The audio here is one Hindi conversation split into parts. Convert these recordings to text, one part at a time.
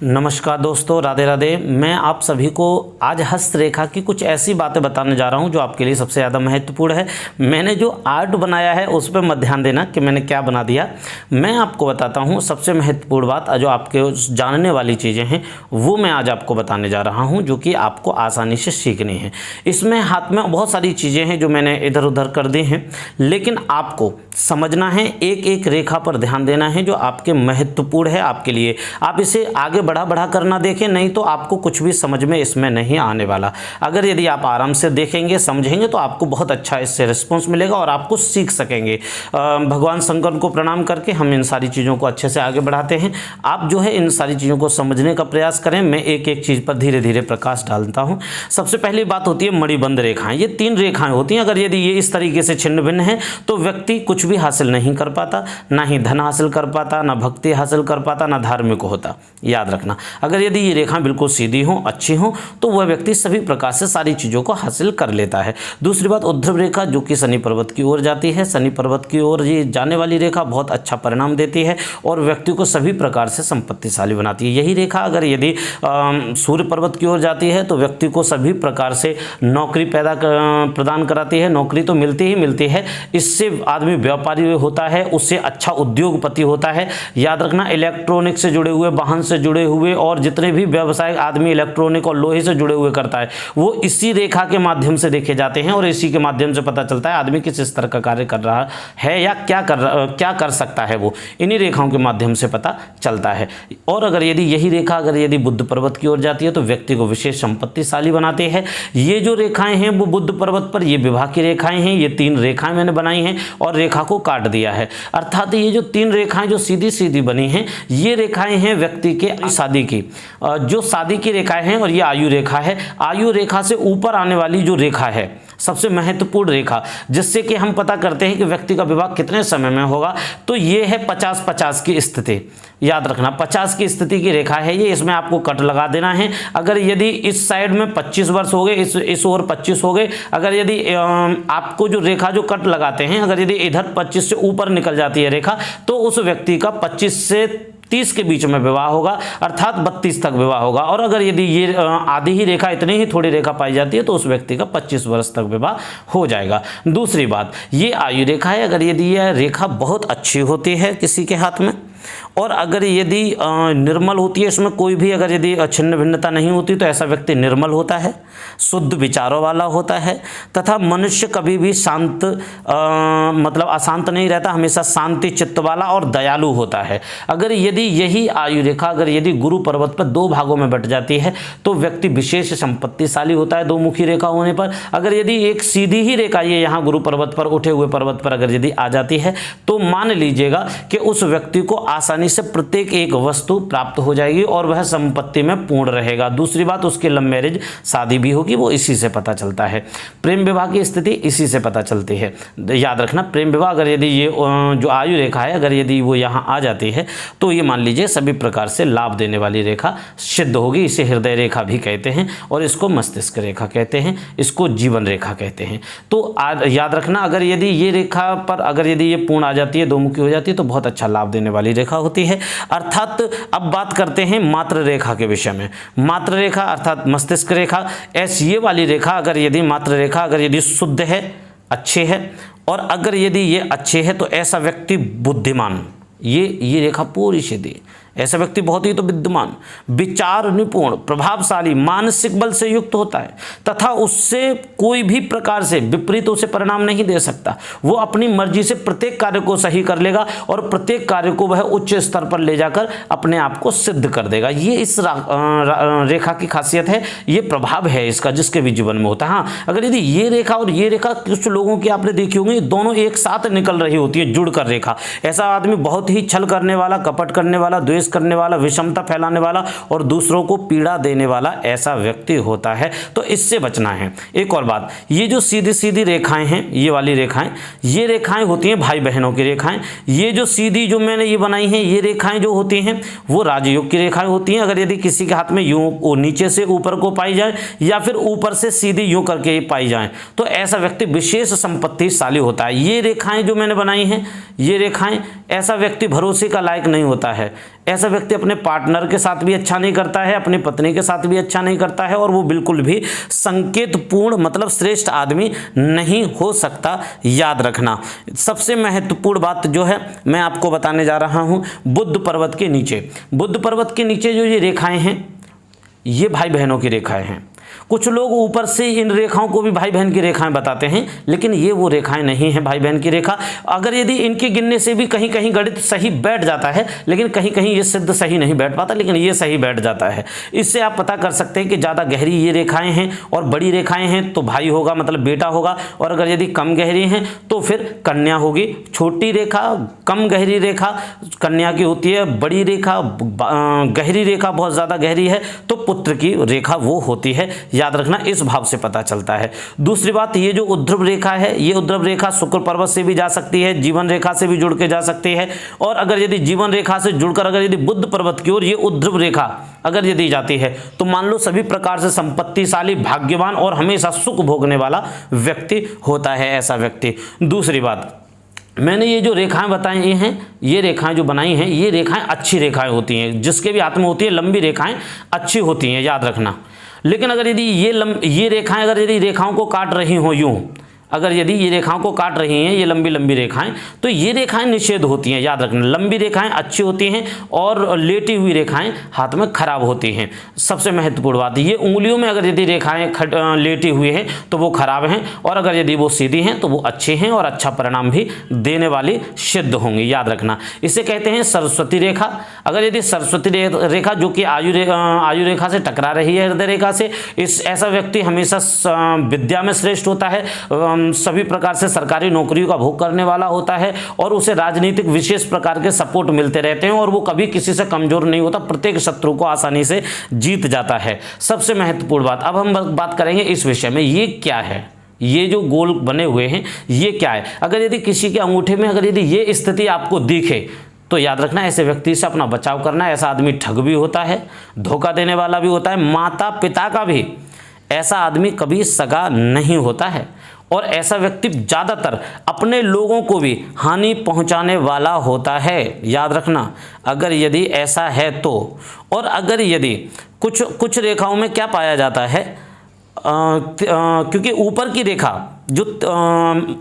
नमस्कार दोस्तों, राधे राधे। मैं आप सभी को आज हस्तरेखा की कुछ ऐसी बातें बताने जा रहा हूं जो आपके लिए सबसे ज़्यादा महत्वपूर्ण है। मैंने जो आर्ट बनाया है उस पर मत ध्यान देना कि मैंने क्या बना दिया। मैं आपको बताता हूं सबसे महत्वपूर्ण बात, जो आपके जानने वाली चीज़ें हैं वो मैं आज आपको बताने जा रहा हूँ, जो कि आपको आसानी से सीखनी है। इसमें हाथ में बहुत सारी चीज़ें हैं जो मैंने इधर उधर कर दी हैं, लेकिन आपको समझना है, एक एक रेखा पर ध्यान देना है जो आपके महत्वपूर्ण है आपके लिए। आप इसे आगे बढ़ा करना देखें, नहीं तो आपको कुछ भी समझ में इसमें नहीं आने वाला। अगर यदि आप आराम से देखेंगे, समझेंगे, तो आपको बहुत अच्छा इससे रिस्पॉन्स मिलेगा और आपको सीख सकेंगे। भगवान शंकर को प्रणाम करके हम इन सारी चीज़ों को अच्छे से आगे बढ़ाते हैं। आप जो है इन सारी चीज़ों को समझने का प्रयास करें। मैं एक एक चीज़ पर धीरे धीरे प्रकाश डालता हूँ। सबसे पहली बात होती है मणिबंध रेखाएं। ये 3 रेखाएं होती हैं। अगर यदि ये इस तरीके से छिन्न भिन्न है तो व्यक्ति कुछ भी हासिल नहीं कर पाता, ना ही धन हासिल कर पाता, ना भक्ति हासिल कर पाता, ना धार्मिक होता। याद रखना, अगर यदि ये रेखाएं बिल्कुल सीधी हों, अच्छी हों, तो वह व्यक्ति सभी प्रकार से सारी चीज़ों को हासिल कर लेता है। दूसरी बात, उद्धव रेखा, जो कि शनि पर्वत की ओर जाती है। शनि पर्वत की ओर ये जाने वाली रेखा बहुत अच्छा परिणाम देती है और व्यक्ति को सभी प्रकार से संपत्तिशाली बनाती है। यही रेखा अगर यदि सूर्य पर्वत की ओर जाती है तो व्यक्ति को सभी प्रकार से नौकरी प्रदान कराती है। नौकरी तो मिलती ही मिलती है, इससे आदमी व्यापारी होता है, उससे अच्छा उद्योगपति होता है। याद रखना, इलेक्ट्रॉनिक से जुड़े हुए, वाहन से जुड़े हुए और जितने भी व्यवसाय आदमी इलेक्ट्रॉनिक और लोहे से जुड़े हुए करता है, वो इसी रेखा के माध्यम से देखे जाते हैं और इसी के माध्यम से पता चलता है आदमी किस स्तर का कार्य कर रहा है या क्या कर सकता है। वो इन्हीं रेखाओं के माध्यम से पता चलता है। और अगर यदि यही रेखा अगर यदि बुध पर्वत की ओर जाती है तो व्यक्ति को विशेष संपत्तिशाली बनाते हैं। ये जो रेखाएं हैं वो बुध पर्वत पर, ये विवाह की रेखाएं हैं। ये 3 रेखाएं मैंने बनाई हैं और रेखा को काट दिया है। अर्थात ये जो 3 रेखाएं जो सीधी सीधी बनी हैं, ये रेखाएं हैं व्यक्ति के शादी की, जो शादी की रेखाएं हैं। और ये आयु रेखा है। आयु रेखा से ऊपर आने वाली जो रेखा है, सबसे महत्वपूर्ण रेखा, जिससे कि हम पता करते हैं कि व्यक्ति का विवाह कितने समय में होगा, तो ये है 50-50 की स्थिति। याद रखना, 50 की स्थिति की रेखा है ये। इसमें आपको कट लगा देना है। अगर यदि इस साइड में 25 वर्ष हो गए, इस ओर 25 हो गए, अगर यदि आपको जो रेखा जो कट लगाते हैं, अगर यदि इधर 25 से ऊपर निकल जाती है रेखा, तो उस व्यक्ति का 25 से 30 के बीच में विवाह होगा, अर्थात 32 तक विवाह होगा। और अगर यदि ये आधी ही रेखा, इतनी ही थोड़ी रेखा पाई जाती है, तो उस व्यक्ति का 25 वर्ष तक विवाह हो जाएगा। दूसरी बात, ये आयु रेखा है। अगर यदि यह रेखा बहुत अच्छी होती है किसी के हाथ में, और अगर यदि निर्मल होती है, इसमें कोई भी अगर यदि छिन्न भिन्नता नहीं होती, तो ऐसा व्यक्ति निर्मल होता है, शुद्ध विचारों वाला होता है, तथा मनुष्य कभी भी शांत मतलब अशांत नहीं रहता, हमेशा शांति चित्त वाला और दयालु होता है। अगर यदि यही आयु रेखा अगर यदि गुरु पर्वत पर 2 भागों में बट जाती है तो व्यक्ति विशेष संपत्तिशाली होता है 2 मुखी रेखा होने पर। अगर यदि एक सीधी ही रेखा ये यहाँ गुरु पर्वत पर, उठे हुए पर्वत पर अगर यदि आ जाती है, तो मान लीजिएगा कि उस व्यक्ति को आसानी से प्रत्येक एक वस्तु प्राप्त हो जाएगी और वह संपत्ति में पूर्ण रहेगा। दूसरी बात, उसकी लव मैरिज शादी भी होगी, वो इसी से पता चलता है। प्रेम विवाह की स्थिति इसी से पता चलती है। याद रखना, प्रेम विवाह अगर यदि ये जो आयु रेखा है अगर यदि वो यहाँ आ जाती है तो ये मान लीजिए सभी प्रकार से लाभ देने वाली रेखा सिद्ध होगी। इसे हृदय रेखा भी कहते हैं और इसको मस्तिष्क रेखा कहते हैं, इसको जीवन रेखा कहते हैं। तो याद रखना, अगर यदि ये रेखा पर अगर यदि ये पूर्ण आ जाती है, 2 मुखी हो जाती है, तो बहुत अच्छा लाभ देने वाली रेखा होती है। अर्थात अब बात करते हैं मात्र रेखा के विषय में। मात्र रेखा अर्थात मस्तिष्क रेखा, ऐसी ये वाली रेखा अगर यदि मात्र रेखा अगर यदि शुद्ध है, अच्छे है, और अगर यदि ये अच्छे है, तो ऐसा व्यक्ति बुद्धिमान, ये रेखा पूरी सीधी, ऐसा व्यक्ति बहुत ही तो विद्वान, विचार निपुण, प्रभावशाली, मानसिक बल से युक्त होता है, तथा उससे कोई भी प्रकार से विपरीत उसे परिणाम नहीं दे सकता। वो अपनी मर्जी से प्रत्येक कार्य को सही कर लेगा और प्रत्येक कार्य को वह उच्च स्तर पर ले जाकर अपने आप को सिद्ध कर देगा। ये इस रेखा की खासियत है, ये प्रभाव है इसका जिसके भी जीवन में होता है। हाँ, अगर यदि ये रेखा और ये रेखा कुछ लोगों की आपने देखी होंगी, दोनों एक साथ निकल रही होती है, जुड़कर रेखा, ऐसा आदमी बहुत ही छल करने वाला, कपट करने वाला, द्वेष करने वाला, विषमता फैलाने वाला और दूसरों को पीड़ा देने वाला ऐसा व्यक्ति होता है। तो इससे बचना है। एक और बात, ये जो सीधी सीधी रेखाएं हैं, ये वाली रेखाएं, ये रेखाएं होती हैं भाई बहनों की रेखाएं। ये जो सीधी जो मैंने ये बनाई हैं, ये रेखाएं जो होती हैं वो राजयोग की रेखाएं होती हैं। अगर यदि किसी के हाथ में यूं नीचे से ऊपर को पाई जाए या फिर ऊपर से सीधी यूं करके पाई जाए, तो ऐसा व्यक्ति विशेष संपत्तिशाली होता है। ये रेखाएं जो मैंने बनाई हैं, ये रेखाएं, ऐसा व्यक्ति भरोसे का लायक नहीं होता है। ऐसा व्यक्ति अपने पार्टनर के साथ भी अच्छा नहीं करता है, अपनी पत्नी के साथ भी अच्छा नहीं करता है, और वो बिल्कुल भी संकेतपूर्ण मतलब श्रेष्ठ आदमी नहीं हो सकता। याद रखना। सबसे महत्वपूर्ण बात जो है मैं आपको बताने जा रहा हूं, बुद्ध पर्वत के नीचे, बुद्ध पर्वत के नीचे जो ये रेखाएं हैं, ये भाई बहनों की रेखाएं हैं। कुछ लोग ऊपर से इन रेखाओं को भी भाई बहन की रेखाएं बताते हैं, लेकिन ये वो रेखाएं नहीं हैं भाई बहन की रेखा। अगर यदि इनके गिनने से भी कहीं कहीं गणित सही बैठ जाता है, लेकिन कहीं कहीं ये सिद्ध सही नहीं बैठ पाता, लेकिन ये सही बैठ जाता है। इससे आप पता कर सकते हैं कि ज़्यादा गहरी ये रेखाएं हैं और बड़ी रेखाएं हैं तो भाई होगा, मतलब बेटा होगा, और अगर यदि कम गहरी हैं तो फिर कन्या होगी। छोटी रेखा, कम गहरी रेखा कन्या की होती है, बड़ी रेखा, गहरी रेखा बहुत ज़्यादा गहरी है तो पुत्र की रेखा वो होती है। याद रखना, इस भाव से पता चलता है। दूसरी बात, ये जो उद्धव रेखा है, ये उद्धव रेखा शुक्र पर्वत से भी जा सकती है, जीवन रेखा से भी जुड़ के जा सकती है, और अगर यदि जीवन रेखा से जुड़कर अगर यदि बुद्ध पर्वत की ओर ये उद्धव रेखा अगर यदि जाती है तो मान लो सभी प्रकार से संपत्तिशाली, भाग्यवान और हमेशा सुख भोगने वाला व्यक्ति होता है ऐसा व्यक्ति। दूसरी बात, मैंने ये जो रेखाएं बताई हैं, ये रेखाएं जो बनाई हैं, ये रेखाएं अच्छी रेखाएं होती हैं, जिसके भी हाथ में होती है लंबी रेखाएं अच्छी होती हैं, याद रखना। लेकिन अगर यदि ये रेखाएं अगर यदि रेखाओं को काट रही हो यूं, अगर यदि ये रेखाओं को काट रही हैं, ये लंबी लंबी रेखाएं, तो ये रेखाएं निषेध होती हैं। याद रखना, लंबी रेखाएं अच्छी होती हैं और लेटी हुई रेखाएं हाथ में खराब होती हैं। सबसे महत्वपूर्ण बात, ये उंगलियों में अगर यदि रेखाएं लेटी हुई हैं तो वो खराब हैं, और अगर यदि वो सीधी हैं तो वो अच्छी हैं और अच्छा परिणाम भी देने वाली सिद्ध होंगी। याद रखना, इसे कहते हैं सरस्वती रेखा। अगर यदि सरस्वती रेखा जो कि आयु रेखा से टकरा रही है, हृदय रेखा से, ऐसा व्यक्ति हमेशा विद्या में श्रेष्ठ होता है, सभी प्रकार से सरकारी नौकरियों का भोग करने वाला होता है, और उसे राजनीतिक विशेष प्रकार के सपोर्ट मिलते रहते हैं, और वो कभी किसी से कमजोर नहीं होता, प्रत्येक शत्रु को आसानी से जीत जाता है। सबसे महत्वपूर्ण बात, अब हम बात करेंगे इस विषय में, ये क्या है, ये जो गोल बने हुए हैं ये क्या है। अगर यदि किसी के अंगूठे में अगर यदि ये स्थिति आपको दिखे तो याद रखना, ऐसे व्यक्ति से अपना बचाव करना। ऐसा आदमी ठग भी होता है, धोखा देने वाला भी होता है, माता पिता का भी ऐसा आदमी कभी सगा नहीं होता है, और ऐसा व्यक्ति ज़्यादातर अपने लोगों को भी हानि पहुंचाने वाला होता है। याद रखना, अगर यदि ऐसा है तो, और अगर यदि कुछ रेखाओं में क्या पाया जाता है, क्योंकि ऊपर की रेखा जो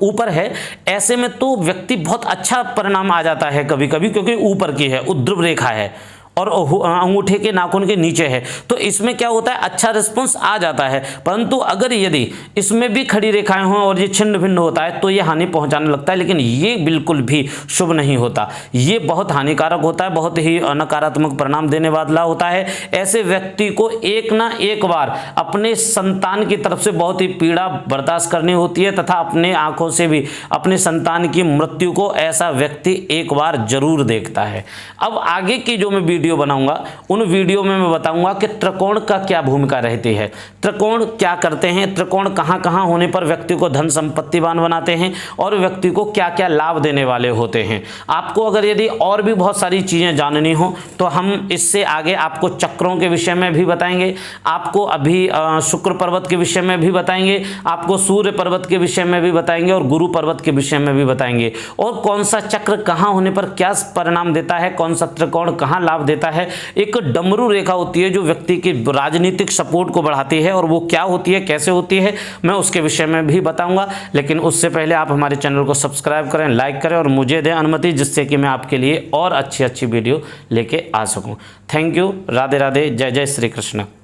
ऊपर है, ऐसे में तो व्यक्ति बहुत अच्छा परिणाम आ जाता है कभी कभी, क्योंकि ऊपर की है, उद्धव रेखा है और अंगूठे के नाखून के नीचे है, तो इसमें क्या होता है, अच्छा रिस्पॉन्स आ जाता है। परंतु अगर यदि इसमें भी खड़ी रेखाएं हों और ये छिन्न भिन्न होता है तो ये हानि पहुंचाने लगता है, लेकिन ये बिल्कुल भी शुभ नहीं होता, ये बहुत हानिकारक होता है, बहुत ही नकारात्मक परिणाम देने वाला होता है। ऐसे व्यक्ति को एक ना एक बार अपने संतान की तरफ से बहुत ही पीड़ा बर्दाश्त करनी होती है, तथा अपने आंखों से भी अपने संतान की मृत्यु को ऐसा व्यक्ति एक बार जरूर देखता है। अब आगे की जो मैं वीडियो बनाऊंगा उन वीडियो में मैं बताऊंगा कि त्रिकोण का क्या भूमिका रहती है, त्रिकोण क्या करते हैं, त्रिकोण कहां कहां होने पर व्यक्ति को धन संपत्तिवान बनाते हैं, और व्यक्ति को क्या क्या लाभ देने वाले होते हैं। आपको अगर यदि और भी बहुत सारी चीजें जाननी हो तो हम इससे आगे आपको चक्रों के विषय में भी बताएंगे, आपको अभी शुक्र पर्वत के विषय में भी बताएंगे, आपको सूर्य पर्वत के विषय में भी बताएंगे, और गुरु पर्वत के विषय में भी बताएंगे, और कौन सा चक्र कहां होने पर क्या परिणाम देता है, कौन सा त्रिकोण कहां लाभ देता है। एक डमरू रेखा होती है जो व्यक्ति की राजनीतिक सपोर्ट को बढ़ाती है, और वो क्या होती है, कैसे होती है, मैं उसके विषय में भी बताऊंगा। लेकिन उससे पहले आप हमारे चैनल को सब्सक्राइब करें, लाइक करें और मुझे दें अनुमति, जिससे कि मैं आपके लिए और अच्छी अच्छी वीडियो लेके आ सकूं। Thank you. राधे राधे। जय जय श्री कृष्ण।